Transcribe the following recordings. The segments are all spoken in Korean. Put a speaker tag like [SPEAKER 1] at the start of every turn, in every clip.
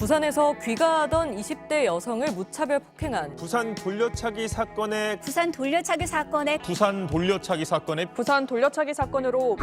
[SPEAKER 1] 부산에서 귀가하던 20대 여성을 무차별 폭행한
[SPEAKER 2] 부산 돌려차기 사건의
[SPEAKER 3] 부산 돌려차기 사건의
[SPEAKER 1] 부산 돌려차기 사건으로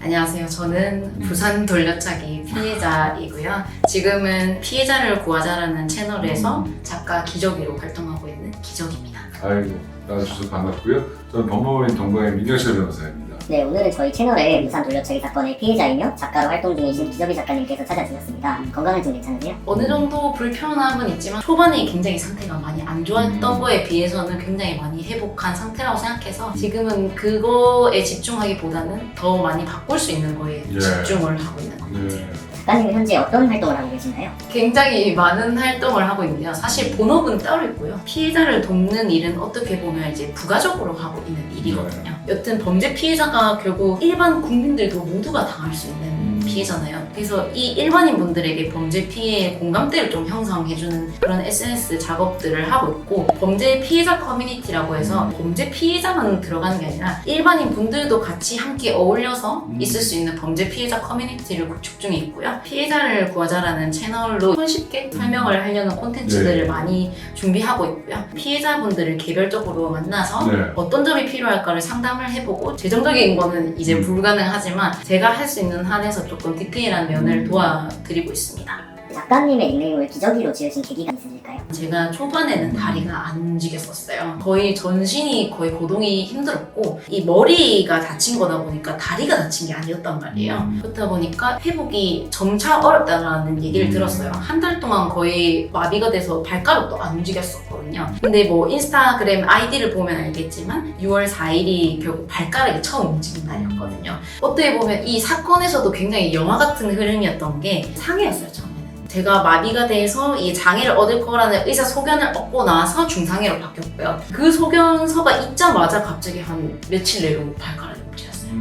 [SPEAKER 4] 안녕하세요. 저는 부산 돌려차기 피해자이고요. 지금은 피해자를 구하자라는 채널에서 작가 기저귀로 활동하고 있는 기저귀입니다.
[SPEAKER 5] 아이고, 나와주셔서 반갑고요. 저는 법무법인 동광의 민경실 변호사입니다.
[SPEAKER 6] 네, 오늘은 저희 채널에 부산 돌려차기 사건의 피해자이며 작가로 활동 중이신 기저귀 작가님께서 찾아주셨습니다. 건강은 좀 괜찮으세요?
[SPEAKER 4] 어느 정도 불편함은 있지만 초반에 굉장히 상태가 많이 안 좋았던 거에 비해서는 굉장히 많이 회복한 상태라고 생각해서 지금은 그거에 집중하기보다는 더 많이 바꿀 수 있는 거에 집중을 하고 있는 것 같아요.
[SPEAKER 6] 작가님은 현재 어떤 활동을 하고 계신가요?
[SPEAKER 4] 굉장히 많은 활동을 하고 있는데요. 사실 본업은 따로 있고요. 피해자를 돕는 일은 어떻게 보면 이제 부가적으로 하고 있는 일이거든요. 여튼 범죄 피해자가 결국 일반 국민들도 모두가 당할 수 있는 피해잖아요. 그래서 이 일반인 분들에게 범죄 피해의 공감대를 좀 형성해주는 그런 SNS 작업들을 하고 있고, 범죄 피해자 커뮤니티라고 해서 범죄 피해자만 들어가는 게 아니라 일반인 분들도 같이 함께 어울려서 있을 수 있는 범죄 피해자 커뮤니티를 구축 중에 있고요. 피해자를 구하자라는 채널로 손쉽게 설명을 하려는 콘텐츠들을 많이 준비하고 있고요. 피해자분들을 개별적으로 만나서 어떤 점이 필요할까를 상담을 해보고, 재정적인 거는 이제 불가능하지만 제가 할 수 있는 한에서 조금 디테일한 면을 도와드리고 있습니다.
[SPEAKER 6] 작가님의 닉네임을 기저귀로 지으신 계기가 있으실까요?
[SPEAKER 4] 제가 초반에는 다리가 안 움직였었어요. 거의 전신이 거의 거동이 힘들었고, 이 머리가 다친 거다 보니까 다리가 다친 게 아니었단 말이에요. 그렇다 보니까 회복이 점차 어렵다라는 얘기를 들었어요. 한 달 동안 거의 마비가 돼서 발가락도 안 움직였었거든요. 근데 뭐 인스타그램 아이디를 보면 알겠지만 6월 4일이 결국 발가락이 처음 움직인 날이었거든요. 어떻게 보면 이 사건에서도 굉장히 영화 같은 흐름이었던 게 상해였어요, 처음에는. 제가 마비가 돼서 이 장애를 얻을 거라는 의사 소견을 얻고 나서 중상해로 바뀌었고요. 그 소견서가 있자마자 갑자기 한 며칠 내로 발가락이 움직였어요.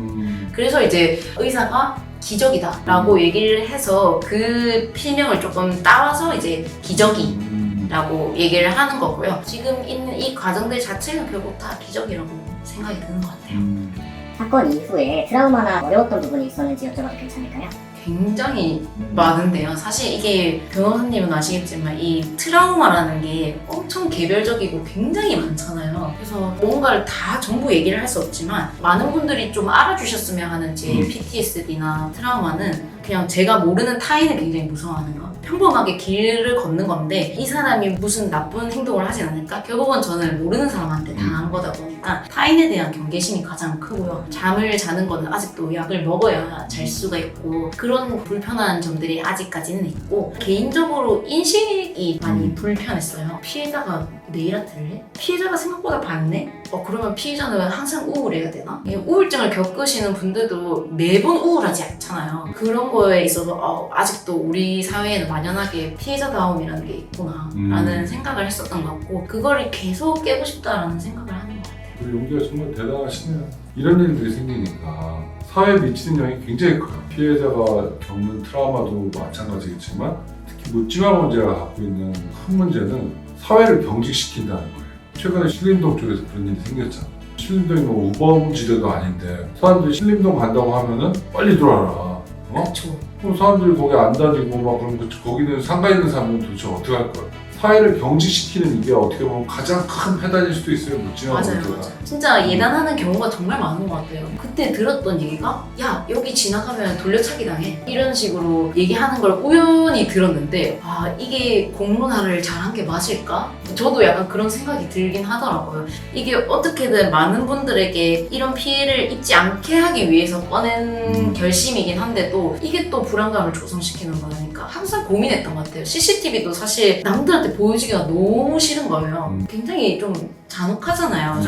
[SPEAKER 4] 그래서 이제 의사가 기저귀다라고 얘기를 해서 그 필명을 조금 따와서 이제 기저귀라고 얘기를 하는 거고요. 지금 있는 이 과정들 자체가 결국 다 기저귀라고 생각이 드는 것 같아요.
[SPEAKER 6] 사건 이후에 트라우마나 어려웠던 부분이 있었는지 여쭤봐도 괜찮을까요?
[SPEAKER 4] 굉장히 많은데요. 사실 이게 변호사님은 아시겠지만 이 트라우마라는 게 엄청 개별적이고 굉장히 많잖아요. 그래서 뭔가를 다 전부 얘기를 할 수 없지만 많은 분들이 좀 알아주셨으면 하는 제 PTSD나 트라우마는 그냥 제가 모르는 타인을 굉장히 무서워하는 거. 평범하게 길을 걷는 건데 이 사람이 무슨 나쁜 행동을 하진 않을까? 결국은 저는 모르는 사람한테 당한 거다 보니까 타인에 대한 경계심이 가장 크고요. 잠을 자는 거는 아직도 약을 먹어야 잘 수가 있고, 그런 불편한 점들이 아직까지는 있고, 개인적으로 인식이 많이 불편했어요. 피해자가 네일 아트를 해? 피해자가 생각보다 많네? 그러면 피해자는 항상 우울해야 되나? 우울증을 겪으시는 분들도 매번 우울하지 않잖아요. 그런 거에 있어서 아직도 우리 사회에는 만연하게 피해자다움이라는 게 있구나 라는 생각을 했었던 것 같고, 그거를 계속 깨고 싶다라는 생각을 하는 것 같아요.
[SPEAKER 5] 그 용기가 정말 대단하시네요. 이런 일들이 생기니까 사회에 미치는 영향이 굉장히 커요. 피해자가 겪는 트라우마도 마찬가지겠지만 특히 묻지마 문제가 갖고 있는 큰 문제는 사회를 경직시킨다는 거예요. 최근에 신림동 쪽에서 그런 일이 생겼잖아. 신림동이 뭐 우범지대도 아닌데 사람들이 신림동 간다고 하면은 빨리 돌아라.
[SPEAKER 4] 그렇죠.
[SPEAKER 5] 그럼 사람들이 거기 안 다니고 막 그럼 거기는 상가 있는 사람은 도대체 어떻게 할 거야? 사회를 경직시키는 이게 어떻게 보면 가장 큰 패단일 수도 있어요. 묻지마 문제가.
[SPEAKER 4] 진짜 예단하는 경우가 정말 많은 것 같아요. 그때 들었던 얘기가 야 여기 지나가면 돌려차기 당해 이런 식으로 얘기하는 걸 우연히 들었는데 이게 공론화를 잘한 게 맞을까? 저도 약간 그런 생각이 들긴 하더라고요. 이게 어떻게든 많은 분들에게 이런 피해를 입지 않게 하기 위해서 꺼낸 결심이긴 한데도 이게 또 불안감을 조성시키는 거니까 항상 고민했던 것 같아요. CCTV도 사실 남들한테 보여주기가 너무 싫은 거예요. 굉장히 좀 잔혹하잖아요.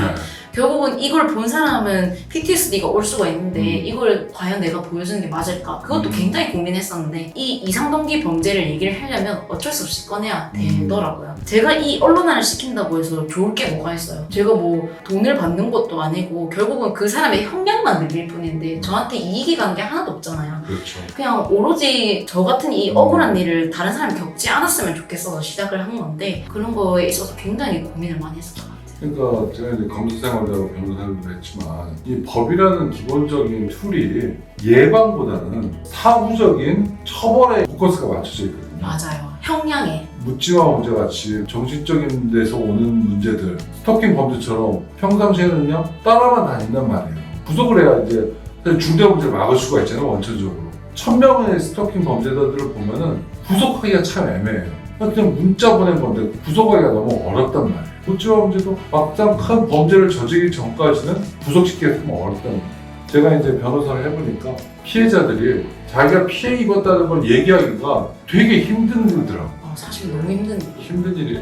[SPEAKER 4] 결국은 이걸 본 사람은 PTSD가 올 수가 있는데 이걸 과연 내가 보여주는 게 맞을까? 그것도 굉장히 고민했었는데 이 이상동기 범죄를 얘기를 하려면 어쩔 수 없이 꺼내야 되더라고요. 제가 이 언론화를 시킨다고 해서 좋을 게 뭐가 있어요? 제가 뭐 돈을 받는 것도 아니고 결국은 그 사람의 형량만 늘릴 뿐인데 저한테 이익이 가는 게 하나도 없잖아요.
[SPEAKER 5] 그렇죠.
[SPEAKER 4] 그냥 오로지 저 같은 이 억울한 일을 다른 사람이 겪지 않았으면 좋겠어서 시작을 한 건데 그런 거에 있어서 굉장히 고민을 많이 했었던 것 같아요.
[SPEAKER 5] 그러니까 제가 이제 검사 생활자로 변호사를 했지만 이 법이라는 기본적인 툴이 예방보다는 사후적인 처벌에 포커스가 맞춰져 있거든요.
[SPEAKER 4] 맞아요. 형량에.
[SPEAKER 5] 묻지마 문제 같이 정신적인 데서 오는 문제들, 스토킹 범죄처럼 평상시에는요 따라만 다닌단 말이에요. 구속을 해야 이제 사실 중대 범죄를 막을 수가 있잖아요. 원천적으로 1000명의 스토킹 범죄자들을 보면은 구속하기가 참 애매해요. 그냥 문자 보낸 건데 구속하기가 너무 어렵단 말이에요. 묻지마 범죄도 막상 큰 범죄를 저지르기 전까지는 구속시키기가 좀 어렵단 말이에요. 제가 이제 변호사를 해보니까 피해자들이 자기가 피해 입었다는 걸 얘기하기가 되게 힘든 일이더라고요.
[SPEAKER 4] 사실 너무 힘든 일이에요.
[SPEAKER 5] 힘든 일이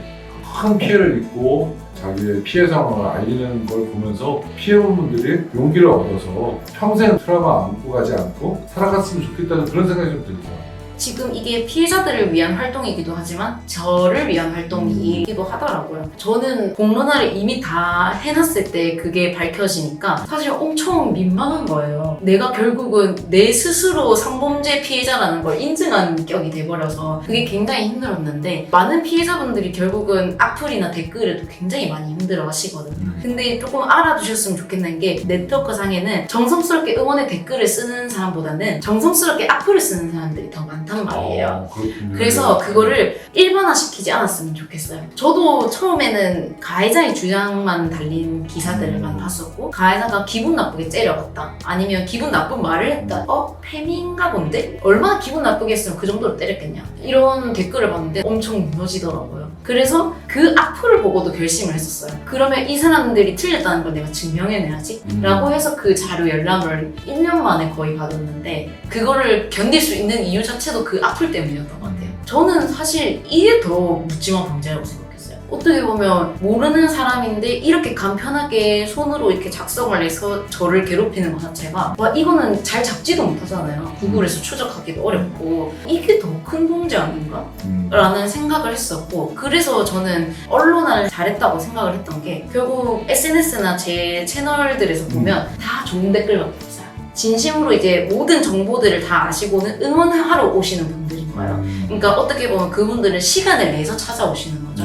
[SPEAKER 5] 큰 피해를 입고 자기의 피해 상황을 알리는 걸 보면서 피해본 분들이 용기를 얻어서 평생 트라우마 안고 가지 않고 살아갔으면 좋겠다는 그런 생각이 좀 들더라고요.
[SPEAKER 4] 지금 이게 피해자들을 위한 활동이기도 하지만 저를 위한 활동이기도 하더라고요. 저는 공론화를 이미 다 해놨을 때 그게 밝혀지니까 사실 엄청 민망한 거예요. 내가 결국은 내 스스로 성범죄 피해자라는 걸 인증한 격이 돼버려서 그게 굉장히 힘들었는데 많은 피해자분들이 결국은 악플이나 댓글에도 굉장히 많이 힘들어 하시거든요. 근데 조금 알아두셨으면 좋겠는 게 네트워크 상에는 정성스럽게 응원의 댓글을 쓰는 사람보다는 정성스럽게 악플을 쓰는 사람들이 더 많단 말이에요. 그래서 그거를 일반화시키지 않았으면 좋겠어요. 저도 처음에는 가해자의 주장만 달린 기사들만 봤었고 가해자가 기분 나쁘게 때려봤다 아니면 기분 나쁜 말을 했다 페미인가 본데? 얼마나 기분 나쁘게 했으면 그 정도로 때렸겠냐 이런 댓글을 봤는데 엄청 무너지더라고요. 그래서 그 악플을 보고도 결심을 했었어요. 그러면 이 사람들이 틀렸다는 걸 내가 증명해내야지 라고 해서 그 자료 열람을 1년 만에 거의 받았는데 그거를 견딜 수 있는 이유 자체도 그 악플 때문이었던 것 같아요. 저는 사실 이게 더 묻지마 범죄라고 생각했어요. 어떻게 보면 모르는 사람인데 이렇게 간편하게 손으로 이렇게 작성을 해서 저를 괴롭히는 것 자체가 와 이거는 잘 잡지도 못하잖아요. 구글에서 추적하기도 어렵고 이게 더 큰 범죄 아닌가? 라는 생각을 했었고 그래서 저는 언론화를 잘했다고 생각을 했던 게 결국 SNS나 제 채널들에서 보면 다 좋은 댓글밖에 없어요. 진심으로 이제 모든 정보들을 다 아시고는 응원하러 오시는 분들인 거예요. 그러니까 어떻게 보면 그분들은 시간을 내서 찾아오시는 거죠.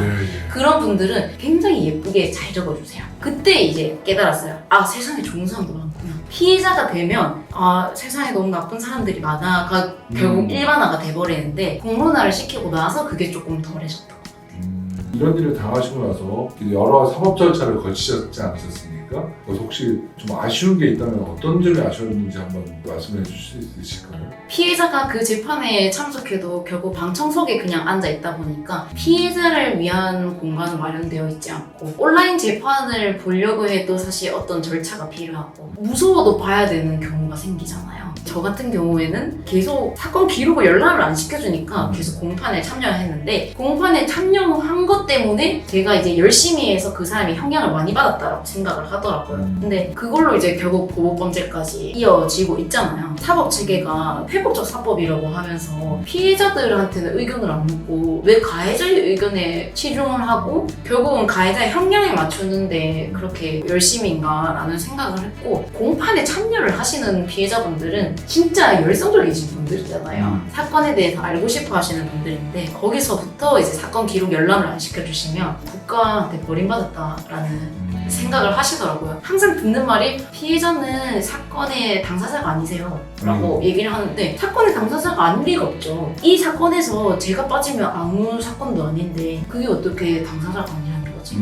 [SPEAKER 4] 그런 분들은 굉장히 예쁘게 잘 적어주세요. 그때 이제 깨달았어요. 아 세상에 좋은 사람도 많구나. 피해자가 되면 아 세상에 너무 나쁜 사람들이 많아가 결국 일반화가 돼버리는데 공론화를 시키고 나서 그게 조금 덜해졌던 것 같아요.
[SPEAKER 5] 이런 일을 당하시고 나서 여러 사법 절차를 거치셨지 않으셨습니까? 그래서 혹시 좀 아쉬운 게 있다면 어떤 점이 아쉬웠는지 한번 말씀해 주실 수 있으실까요?
[SPEAKER 4] 피해자가 그 재판에 참석해도 결국 방청석에 그냥 앉아있다 보니까 피해자를 위한 공간은 마련되어 있지 않고 온라인 재판을 보려고 해도 사실 어떤 절차가 필요하고 무서워도 봐야 되는 경우가 생기잖아요. 저 같은 경우에는 계속 사건 기록을 열람을 안 시켜주니까 계속 공판에 참여했는데 공판에 참여한 것 때문에 제가 이제 열심히 해서 그 사람이 형량을 많이 받았다라고 생각을 하더라고요. 근데 그걸로 이제 결국 보복범죄까지 이어지고 있잖아요. 사법체계가 회복적 사법이라고 하면서 피해자들한테는 의견을 안 묻고 왜 가해자의 의견에 치중을 하고 결국은 가해자의 형량에 맞추는데 그렇게 열심인가라는 생각을 했고 공판에 참여를 하시는 피해자분들은 진짜 열성적이신 분들이잖아요. 사건에 대해서 알고 싶어 하시는 분들인데 거기서부터 이제 사건 기록 열람을 안 시켜주시면 국가한테 버림받았다라는 생각을 하시더라고요. 항상 듣는 말이 피해자는 사건의 당사자가 아니세요 라고 얘기를 하는데 사건의 당사자가 아닐 리가 없죠. 이 사건에서 제가 빠지면 아무 사건도 아닌데 그게 어떻게 당사자가 아니라는 거지.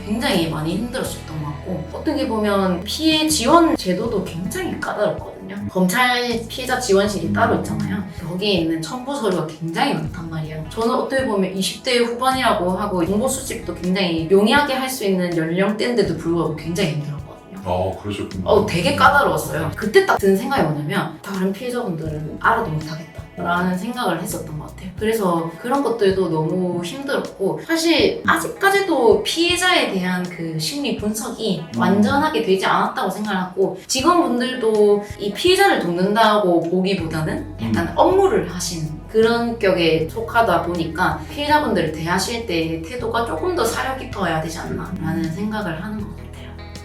[SPEAKER 4] 굉장히 많이 힘들었었던 것 같고 어떻게 보면 피해 지원 제도도 굉장히 까다롭거든요. 검찰 피해자 지원실이 따로 있잖아요. 거기에 있는 첨부 서류가 굉장히 많단 말이에요. 저는 어떻게 보면 20대 후반이라고 하고 정보 수집도 굉장히 용이하게 할 수 있는 연령대인데도 불구하고 굉장히 힘들었거든요.
[SPEAKER 5] 그러셨군요.
[SPEAKER 4] 되게 까다로웠어요. 그때 딱 든 생각이 뭐냐면 다른 피해자분들은 알아도 못하겠다 라는 생각을 했었던 것 같아요. 그래서 그런 것들도 너무 힘들었고 사실 아직까지도 피해자에 대한 그 심리 분석이 완전하게 되지 않았다고 생각하고 직원분들도 이 피해자를 돕는다고 보기보다는 약간 업무를 하시는 그런 격에 속하다 보니까 피해자분들을 대하실 때 태도가 조금 더 사려 깊어야 되지 않나 라는 생각을 하는 것 같아요.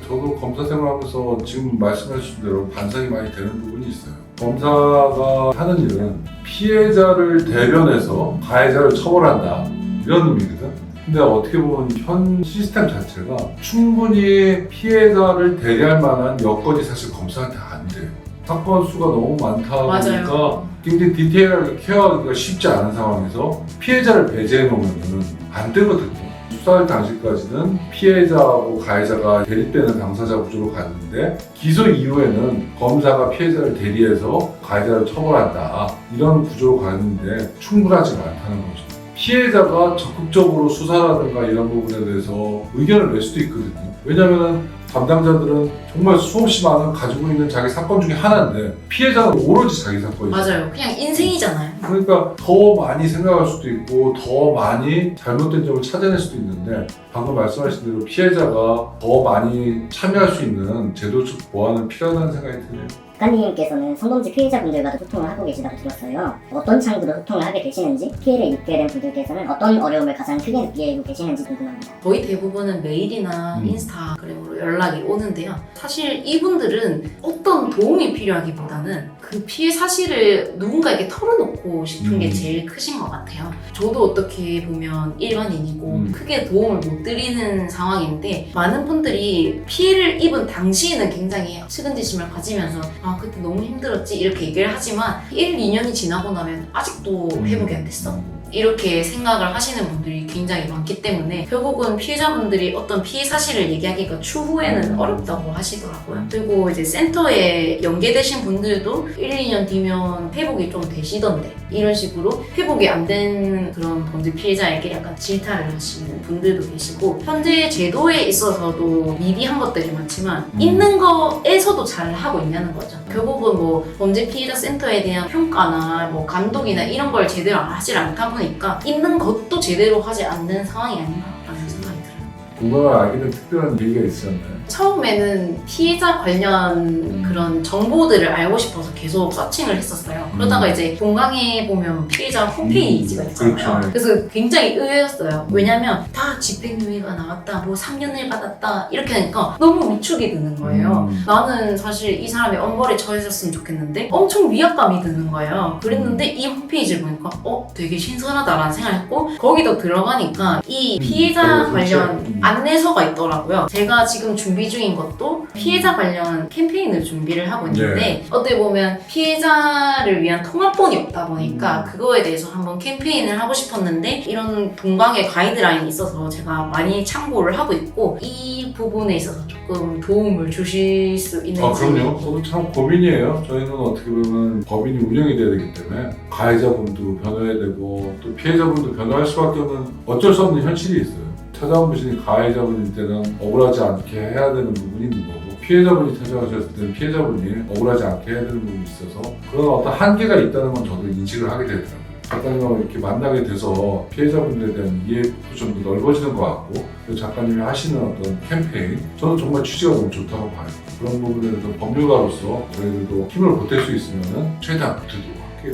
[SPEAKER 5] 저도 검사 생활하면서 지금 말씀하신 대로 반성이 많이 되는 부분이 있어요. 검사가 하는 일은 피해자를 대변해서 가해자를 처벌한다 이런 의미거든. 근데 어떻게 보면 현 시스템 자체가 충분히 피해자를 대리할 만한 여건이 사실 검사한테 안 돼요. 사건 수가 너무 많다 보니까
[SPEAKER 4] 맞아요.
[SPEAKER 5] 굉장히 디테일하게 케어하기가 쉽지 않은 상황에서 피해자를 배제해 놓으면 안 되거든요. 수사할 당시까지는 피해자하고 가해자가 대립되는 당사자 구조로 갔는데 기소 이후에는 검사가 피해자를 대리해서 가해자를 처벌한다 이런 구조로 갔는데 충분하지가 않다는 거죠. 피해자가 적극적으로 수사라든가 이런 부분에 대해서 의견을 낼 수도 있거든요. 왜냐하면 담당자들은 정말 수없이 많은 가지고 있는 자기 사건 중에 하나인데 피해자는 오로지 자기 사건이죠.
[SPEAKER 4] 맞아요. 그냥 인생이잖아요.
[SPEAKER 5] 그러니까 더 많이 생각할 수도 있고 더 많이 잘못된 점을 찾아낼 수도 있는데 방금 말씀하신 대로 피해자가 더 많이 참여할 수 있는 제도적 보완은 필요하다는 생각이 드네요.
[SPEAKER 6] 작가님께서는 성범죄 피해자분들과도 소통을 하고 계시다고 들었어요. 어떤 창구로 소통을 하게 되시는지, 피해를 입게 된 분들께서는 어떤 어려움을 가장 크게 느끼고 계시는지 궁금합니다.
[SPEAKER 4] 거의 대부분은 메일이나 인스타그램으로 연락이 오는데요. 사실 이분들은 어떤 도움이 필요하기보다는 그 피해 사실을 누군가에게 털어놓고 싶은 게 제일 크신 것 같아요. 저도 어떻게 보면 일반인이고 크게 도움을 못 드리는 상황인데 많은 분들이 피해를 입은 당시에는 굉장히 측은지심을 가지면서 아 그때 너무 힘들었지 이렇게 얘기를 하지만 1, 2년이 지나고 나면 아직도 회복이 안 됐어. 이렇게 생각을 하시는 분들이 굉장히 많기 때문에 결국은 피해자분들이 어떤 피해 사실을 얘기하기가 추후에는 어렵다고 하시더라고요. 그리고 이제 센터에 연계되신 분들도 1, 2년 뒤면 회복이 좀 되시던데 이런 식으로 회복이 안 된 그런 범죄 피해자에게 약간 질타를 하시는 분들도 계시고 현재 제도에 있어서도 미비한 것들이 많지만 있는 거에서도 잘 하고 있냐는 거죠. 결국은 뭐 범죄 피해자 센터에 대한 평가나 뭐 감독이나 이런 걸 제대로 하지 않다 보니까 있는 것도 제대로 하지 않는 상황이 아닌가라는 생각이 들어요.
[SPEAKER 5] 그걸 알게 된 특별한 계기가 있었나요?
[SPEAKER 4] 처음에는 피해자 관련 그런 정보들을 알고 싶어서 계속 서칭을 했었어요. 그러다가 이제 본강에 보면 피해자 홈페이지가 있잖아요.
[SPEAKER 5] 그렇죠.
[SPEAKER 4] 그래서 굉장히 의외였어요. 왜냐면 다 집행유예가 나왔다, 뭐 3년을 받았다 이렇게 하니까 너무 위축이 드는 거예요. 나는 사실 이 사람이 엄벌에 처해졌으면 좋겠는데 엄청 위압감이 드는 거예요. 그랬는데 이 홈페이지를 보니까 되게 신선하다라는 생각을 했고 거기도 들어가니까 이 피해자 관련 안내서가 있더라고요. 제가 지금 준비 중인 것도 피해자 관련 캠페인을 준비를 하고 있는데 어떻게 보면 피해자를 위한 통합본이 없다 보니까 그거에 대해서 한번 캠페인을 하고 싶었는데 이런 동강의 가이드라인이 있어서 제가 많이 참고를 하고 있고 이 부분에 있어서 조금 도움을 주실 수 있는지.
[SPEAKER 5] 그럼요. 저도 참 고민이에요. 저희는 어떻게 보면 법인이 운영이 돼야 되기 때문에 가해자분도 변호해야 되고 또 피해자분도 변호할 수밖에 없는 어쩔 수 없는 현실이 있어요. 찾아온 분이 가해자분일 때는 억울하지 않게 해야 되는 부분이 있는 거고 피해자분이 찾아오셨을 때는 피해자분이 억울하지 않게 해야 되는 부분이 있어서 그런 어떤 한계가 있다는 건 저도 인식을 하게 되더라고요. 작가님하고 이렇게 만나게 돼서 피해자분들에 대한 이해도 좀 더 넓어지는 것 같고 작가님이 하시는 어떤 캠페인 저는 정말 취지가 너무 좋다고 봐요. 그런 부분에 대해서 법률가로서 저희들도 힘을 보탤 수 있으면 최대한 보태도록 할게요.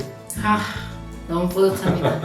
[SPEAKER 4] 너무 뿌듯합니다.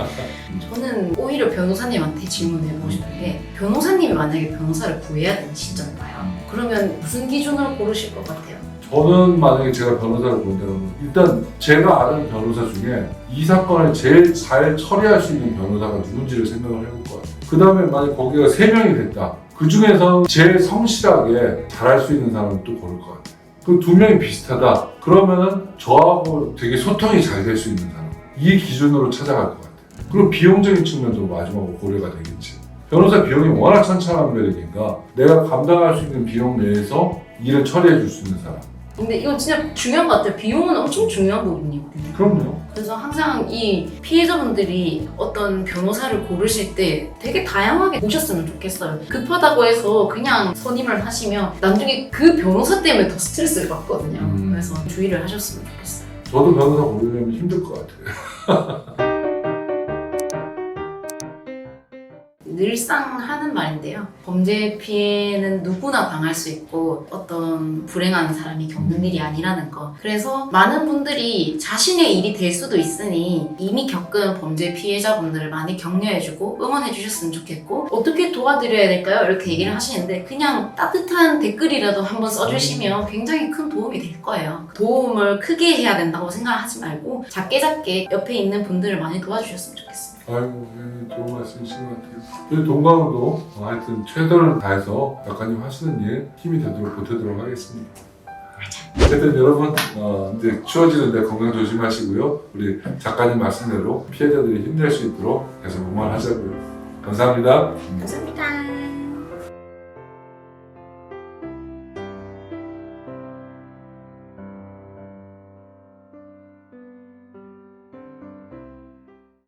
[SPEAKER 4] 저는 오히려 변호사님한테 질문해보고 싶은 게 변호사님이 만약에 변호사를 구해야 되는 시점을 봐요. 그러면 무슨 기준으로 고르실 것 같아요?
[SPEAKER 5] 저는 만약에 제가 변호사를 본다면 일단 제가 아는 변호사 중에 이 사건을 제일 잘 처리할 수 있는 변호사가 누군지를 생각을 해볼 것 같아요. 그 다음에 만약 거기가 3명이 됐다. 그 중에서 제일 성실하게 잘할 수 있는 사람을 또 고를 것 같아요. 그 2명이 비슷하다. 그러면은 저하고 되게 소통이 잘 될 수 있는 사람. 이 기준으로 찾아갈 것 같아요. 그리고 비용적인 측면도 마지막으로 고려가 되겠지. 변호사 비용이 워낙 천차만별이니까 내가 감당할 수 있는 비용 내에서 일을 처리해 줄 수 있는 사람.
[SPEAKER 4] 근데 이건 진짜 중요한 것 같아요. 비용은 엄청 중요한 부분이거든요.
[SPEAKER 5] 그럼요.
[SPEAKER 4] 그래서 항상 이 피해자분들이 어떤 변호사를 고르실 때 되게 다양하게 보셨으면 좋겠어요. 급하다고 해서 그냥 선임을 하시면 나중에 그 변호사 때문에 더 스트레스를 받거든요. 그래서 주의를 하셨으면 좋겠어요.
[SPEAKER 5] 저도 변호사 고르려면 힘들 것 같아요.
[SPEAKER 4] 늘상 하는 말인데요. 범죄 피해는 누구나 당할 수 있고 어떤 불행한 사람이 겪는 일이 아니라는 거. 그래서 많은 분들이 자신의 일이 될 수도 있으니 이미 겪은 범죄 피해자분들을 많이 격려해주고 응원해주셨으면 좋겠고 어떻게 도와드려야 될까요? 이렇게 얘기를 하시는데 그냥 따뜻한 댓글이라도 한번 써주시면 굉장히 큰 도움이 될 거예요. 도움을 크게 해야 된다고 생각하지 말고 작게 옆에 있는 분들을 많이 도와주셨으면 좋겠습니다.
[SPEAKER 5] 아이고, 예, 좋은 말씀이신 것 같아요. 저희 동감도 하여튼 최선을 다해서 작가님 하시는 일 힘이 되도록 보태도록 하겠습니다. 어쨌든 여러분 이제 추워지는데 건강 조심하시고요. 우리 작가님 말씀대로 피해자들이 힘낼 수 있도록 계속 응원하자고요. 감사합니다.
[SPEAKER 4] 감사합니다.